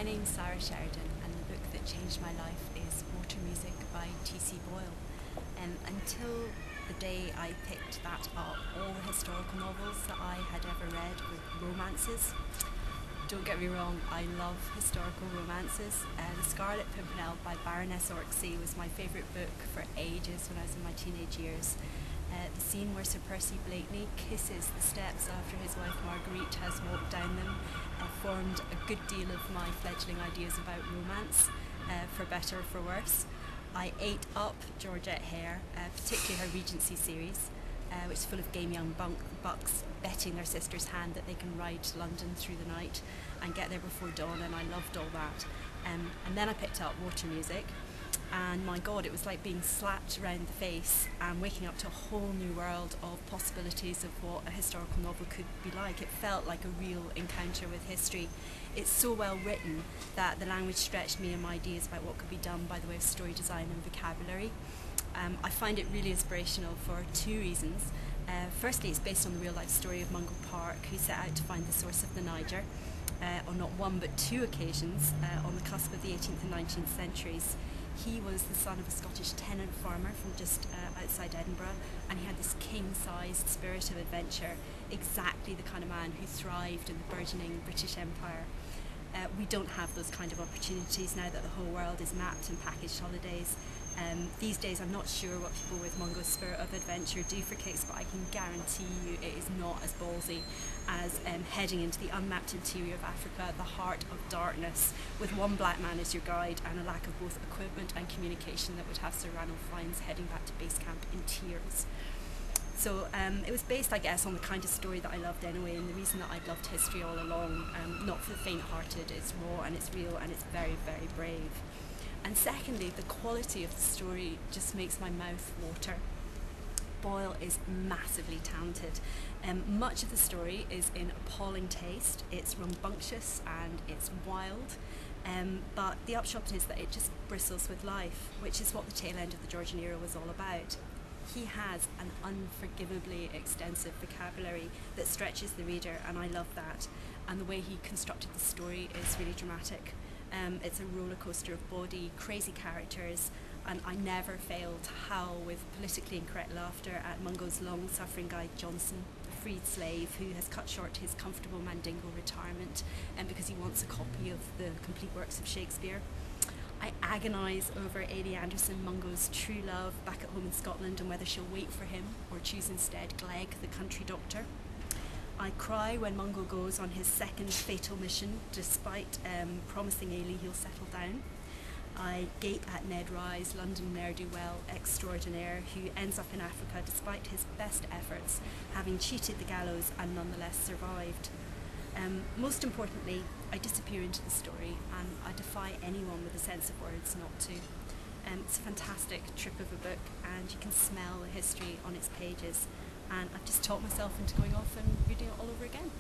My name's Sara Sheridan, and the book that changed my life is Water Music by T.C. Boyle. Until the day I picked that up, all the historical novels that I had ever read were romances. Don't get me wrong, I love historical romances. The Scarlet Pimpernel by Baroness Orczy was my favourite book for ages when I was in my teenage years. The scene where Sir Percy Blakeney kisses the steps after his wife Marguerite has walked down them formed a good deal of my fledgling ideas about romance, for better or for worse. I ate up Georgette Hare, particularly her Regency series, which is full of game young bucks betting their sister's hand that they can ride to London through the night and get there before dawn, and I loved all that. And then I picked up Water Music, and my God, it was like being slapped around the face and waking up to a whole new world of possibilities of what a historical novel could be like. It felt like a real encounter with history. It's so well written that the language stretched me and my ideas about what could be done by the way of story design and vocabulary. I find it really inspirational for two reasons. Firstly, it's based on the real life story of Mungo Park, who set out to find the source of the Niger on not one but two occasions on the cusp of the 18th and 19th centuries. He was the son of a Scottish tenant farmer from just outside Edinburgh, and he had this king-sized spirit of adventure, exactly the kind of man who thrived in the burgeoning British Empire. We don't have those kind of opportunities now that the whole world is mapped and packaged holidays. These days I'm not sure what people with Mungo's spirit of adventure do for kicks, but I can guarantee you it is not as ballsy as heading into the unmapped interior of Africa, the heart of darkness, with one black man as your guide and a lack of both equipment and communication that would have Sir Ranulph Fiennes heading back to base camp in tears. So it was based, I guess, on the kind of story that I loved anyway, and the reason that I'd loved history all along. Not for the faint-hearted. It's raw and it's real and it's very, very brave. And secondly, the quality of the story just makes my mouth water. Boyle is massively talented. Much of the story is in appalling taste. It's rambunctious and it's wild, but the upshot is that it just bristles with life, which is what the tail end of the Georgian era was all about. He has an unforgivably extensive vocabulary that stretches the reader, and I love that. And the way he constructed the story is really dramatic. It's a roller coaster of body, crazy characters, and I never fail to howl with politically incorrect laughter at Mungo's long-suffering guide Johnson, a freed slave who has cut short his comfortable Mandingo retirement because he wants a copy of the complete works of Shakespeare. I agonise over Ailey Anderson, Mungo's true love, back at home in Scotland, and whether she'll wait for him or choose instead Glegg, the country doctor. I cry when Mungo goes on his second fatal mission, despite promising Ailey he'll settle down. I gape at Ned Rye's London ne'er-do-well extraordinaire, who ends up in Africa despite his best efforts, having cheated the gallows and nonetheless survived. Most importantly, I disappear into the story, and I defy anyone with a sense of words not to. It's a fantastic trip of a book, and you can smell the history on its pages, and I've just taught myself into going off and reading it all over again.